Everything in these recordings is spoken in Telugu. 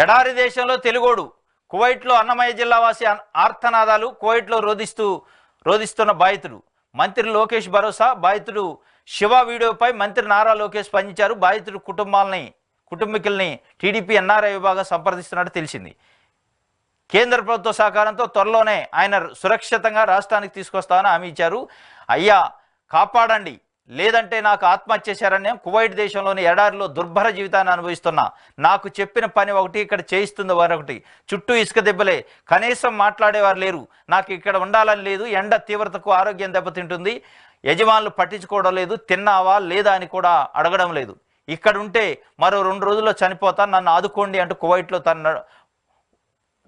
ఎడారి దేశంలో తెలుగోడు కువైట్లో అన్నమయ్య జిల్లా వాసి ఆర్తనాదాలు కువైట్లో రోధిస్తున్న బాధితుడు మంత్రి లోకేష్ భరోసా బాధితుడు శివ వీడియోపై మంత్రి నారా లోకేష్ స్పందించారు. బాధితుడు కుటుంబీకుల్ని టీడీపీ ఎన్ఆర్ఐ విభాగం సంప్రదిస్తున్నట్టు తెలిసింది. కేంద్ర ప్రభుత్వ సహకారంతో త్వరలోనే ఆయన సురక్షితంగా రాష్ట్రానికి తీసుకొస్తామని హామీ ఇచ్చారు. అయ్యా కాపాడండి, లేదంటే నాకు ఆత్మహత్య చేశారని కువైట్ దేశంలోని ఎడారిలో దుర్భర జీవితాన్ని అనుభవిస్తున్నా. నాకు చెప్పిన పని ఒకటి, ఇక్కడ చేయిస్తుంది మరొకటి. చుట్టూ ఇసుక దెబ్బలే, కనీసం మాట్లాడేవారు లేరు. నాకు ఇక్కడ ఉండాలని లేదు. ఎండ తీవ్రతకు ఆరోగ్యం దెబ్బతింటుంది. యజమానులు పట్టించుకోవడం లేదు. తిన్నావా లేదా అని కూడా అడగడం లేదు. ఇక్కడ ఉంటే మరో 2 రోజుల్లో చనిపోతాను, నన్ను ఆదుకోండి అంటూ కువైట్లో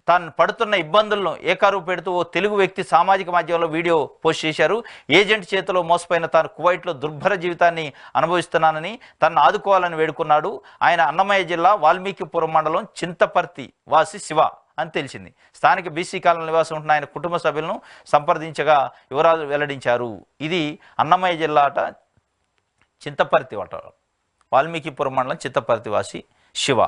తాను పడుతున్న ఇబ్బందులను ఏకారూపు పెడుతూ ఓ తెలుగు వ్యక్తి సామాజిక మాధ్యమంలో వీడియో పోస్ట్ చేశారు. ఏజెంట్ చేతిలో మోసపోయిన తాను కువైట్లో దుర్భర జీవితాన్ని అనుభవిస్తున్నానని తనను ఆదుకోవాలని వేడుకున్నాడు. ఆయన అన్నమయ్య జిల్లా వాల్మీకిపురం మండలం చింతపర్తి వాసి శివ అని తెలిసింది. స్థానిక బీసీ కాలనీ నివాసం ఉంటున్న ఆయన కుటుంబ సభ్యులను సంప్రదించగా వివరాలు వెల్లడించారు. ఇది అన్నమయ్య జిల్లా అట, చింతపర్తి అట, వాల్మీకిపురం మండలం చింతపర్తి వాసి శివ.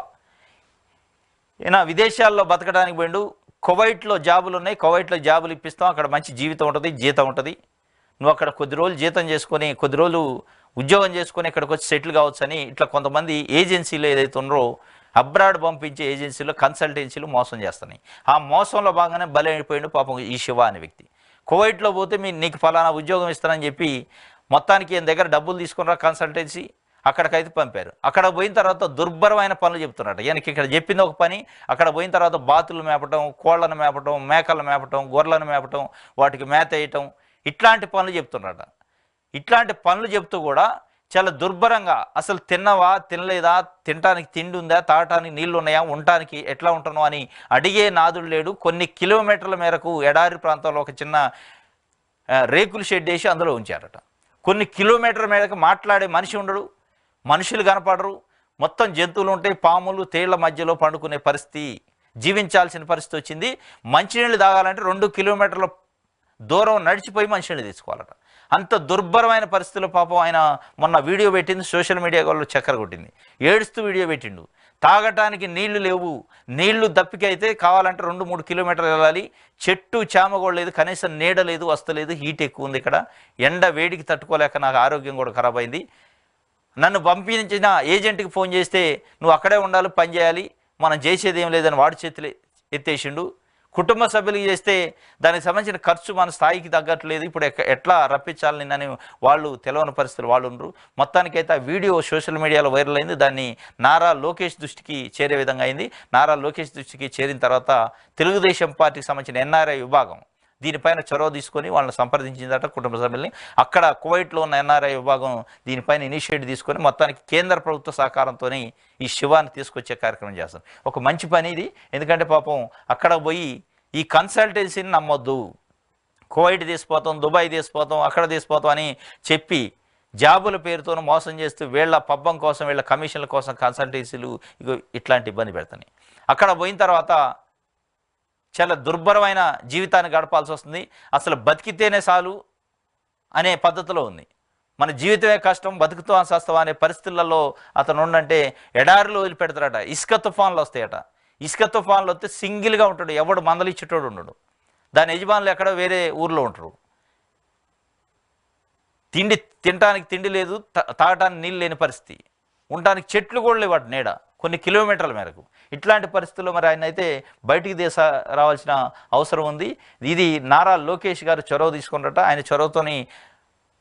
ఈయన విదేశాల్లో బతకడానికి పోయిండు. కువైట్లో జాబులు ఉన్నాయి, కువైట్లో జాబులు ఇప్పిస్తాం, అక్కడ మంచి జీవితం ఉంటుంది, జీతం ఉంటుంది. నువ్వు అక్కడ కొద్ది రోజులు జీతం చేసుకొని, కొద్ది రోజులు ఉద్యోగం చేసుకొని ఇక్కడికి వచ్చి సెటిల్ కావచ్చు అని ఇట్లా కొంతమంది ఏజెన్సీలు ఏదైతే ఉన్నారో అబ్రాడ్ పంపించే ఏజెన్సీలు, కన్సల్టెన్సీలు మోసం చేస్తున్నాయి. ఆ మోసంలో భాగంగానే బలైపోయిండు పాపం ఈ శివ అనే వ్యక్తి. కువైట్లో పోతే నీకు ఫలానా ఉద్యోగం ఇస్తానని చెప్పి మొత్తానికి ఈయన దగ్గర డబ్బులు తీసుకున్నారా కన్సల్టెన్సీ, అక్కడికైతే పంపారు. అక్కడ పోయిన తర్వాత దుర్భరమైన పనులు చెప్తున్నట్టు. ఈయనకి ఇక్కడ చెప్పింది ఒక పని, అక్కడ పోయిన తర్వాత బాతులు మేపటం, కోళ్లను మేపటం, మేకలను మేపటం, గొర్రెలను మేపటం, వాటికి మేత వేయటం, ఇట్లాంటి పనులు చెప్తున్నట. ఇట్లాంటి పనులు చెప్తూ కూడా చాలా దుర్భరంగా అసలు తిన్నవా తినలేదా, తినటానికి తిండి ఉందా, తాగటానికి నీళ్లు ఉన్నాయా, ఉండటానికి ఎట్లా ఉంటున్నావు అని అడిగే నాదుడు లేడు. కొన్ని కిలోమీటర్ల మేరకు ఎడారి ప్రాంతంలో ఒక చిన్న రేకులు షెడ్ వేసి అందులో ఉంచారట. కొన్ని కిలోమీటర్ల మేరకు మాట్లాడే మనిషి ఉండడు, మనుషులు కనపడరు, మొత్తం జంతువులు ఉంటాయి, పాములు తేళ్ల మధ్యలో పండుకునే పరిస్థితి, జీవించాల్సిన పరిస్థితి వచ్చింది. మంచినీళ్ళు తాగాలంటే 2 కిలోమీటర్ల దూరం నడిచిపోయి మంచినీళ్ళు తీసుకోవాలట. అంత దుర్భరమైన పరిస్థితుల్లో పాపం ఆయన మొన్న వీడియో పెట్టింది, సోషల్ మీడియా వాళ్ళు చక్కర కొట్టింది, ఏడుస్తూ వీడియో పెట్టిండు. తాగటానికి నీళ్లు లేవు, నీళ్లు దప్పికైతే కావాలంటే 2-3 కిలోమీటర్లు వెళ్ళాలి, చెట్టు చేమ కూడా లేదు, కనీసం నీడ లేదు, వస్తలేదు, హీట్ ఎక్కువ ఉంది ఇక్కడ, ఎండ వేడికి తట్టుకోలేక నాకు ఆరోగ్యం కూడా ఖరాబ్ అయింది. నన్ను పంపించిన ఏజెంట్కి ఫోన్ చేస్తే నువ్వు అక్కడే ఉండాలి, పని చేయాలి, మనం చేసేది ఏం లేదని వాడి చేతులు ఎత్తేసిండు. కుటుంబ సభ్యులకి చేస్తే దానికి సంబంధించిన ఖర్చు మన స్థాయికి తగ్గట్లేదు, ఇప్పుడు ఎట్లా రప్పించాలి నిన్నని వాళ్ళు తెలవని పరిస్థితులు వాళ్ళు ఉండరు. మొత్తానికైతే ఆ వీడియో సోషల్ మీడియాలో వైరల్ అయింది. దాన్ని నారా లోకేష్ దృష్టికి చేరే విధంగా అయింది. నారా లోకేష్ దృష్టికి చేరిన తర్వాత తెలుగుదేశం పార్టీకి సంబంధించిన ఎన్ఆర్ఐ విభాగం దీనిపైన చొరవ తీసుకొని వాళ్ళని సంప్రదించిందట కుటుంబ సభ్యుల్ని. అక్కడ కువైట్లో ఉన్న ఎన్ఆర్ఐ విభాగం దీనిపైన ఇనిషియేటివ్ తీసుకొని మొత్తానికి కేంద్ర ప్రభుత్వ సహకారంతో ఈ శివాన్ని తీసుకొచ్చే కార్యక్రమం చేస్తారు. ఒక మంచి పని ఇది. ఎందుకంటే పాపం అక్కడ పోయి ఈ కన్సల్టెన్సీని నమ్మొద్దు, కువైట్ తీసిపోతాం, దుబాయ్ తీసిపోతాం, అక్కడ తీసిపోతాం అని చెప్పి జాబుల పేరుతో మోసం చేస్తూ వీళ్ళ పబ్బం కోసం, వీళ్ళ కమిషన్ల కోసం కన్సల్టెన్సీలు ఇట్లాంటి ఇబ్బంది పెడతాయి. అక్కడ పోయిన తర్వాత చాలా దుర్భరమైన జీవితాన్ని గడపాల్సి వస్తుంది. అసలు బతికితేనే చాలు అనే పద్ధతిలో ఉంది. మన జీవితమే కష్టం, బతుకుతూ సస్తవా అనే పరిస్థితులలో అతను ఉండంటే ఎడారిలో వదిలిపెడతాడట. ఇసుక తుఫాన్లు వస్తాయట. ఇసుక తుఫాన్లు వస్తే సింగిల్గా ఉంటాడు, ఎవడు మందలిచ్చేటోడు ఉండడు. దాని యజమానులు ఎక్కడో వేరే ఊర్లో ఉంటారు. తినటానికి తిండి లేదు, తాగటానికి నీళ్ళు లేని పరిస్థితి, ఉండటానికి చెట్లు కూడా లేవు వాటి నీడ కొన్ని కిలోమీటర్ల మేరకు. ఇట్లాంటి పరిస్థితుల్లో మరి ఆయన అయితే బయటికి రావాల్సిన అవసరం ఉంది. ఇది నారా లోకేష్ గారు చొరవ తీసుకున్నట. ఆయన చొరవతోని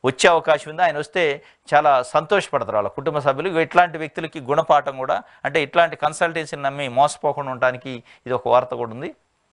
వచ్చే అవకాశం ఉంది. ఆయన వస్తే చాలా సంతోషపడతారు వాళ్ళ కుటుంబ సభ్యులు. ఇట్లాంటి వ్యక్తులకి గుణపాఠం కూడా, అంటే ఇట్లాంటి కన్సల్టెన్సీని నమ్మి మోసపోకుండా ఉండడానికి ఇది ఒక వార్త కూడా ఉంది.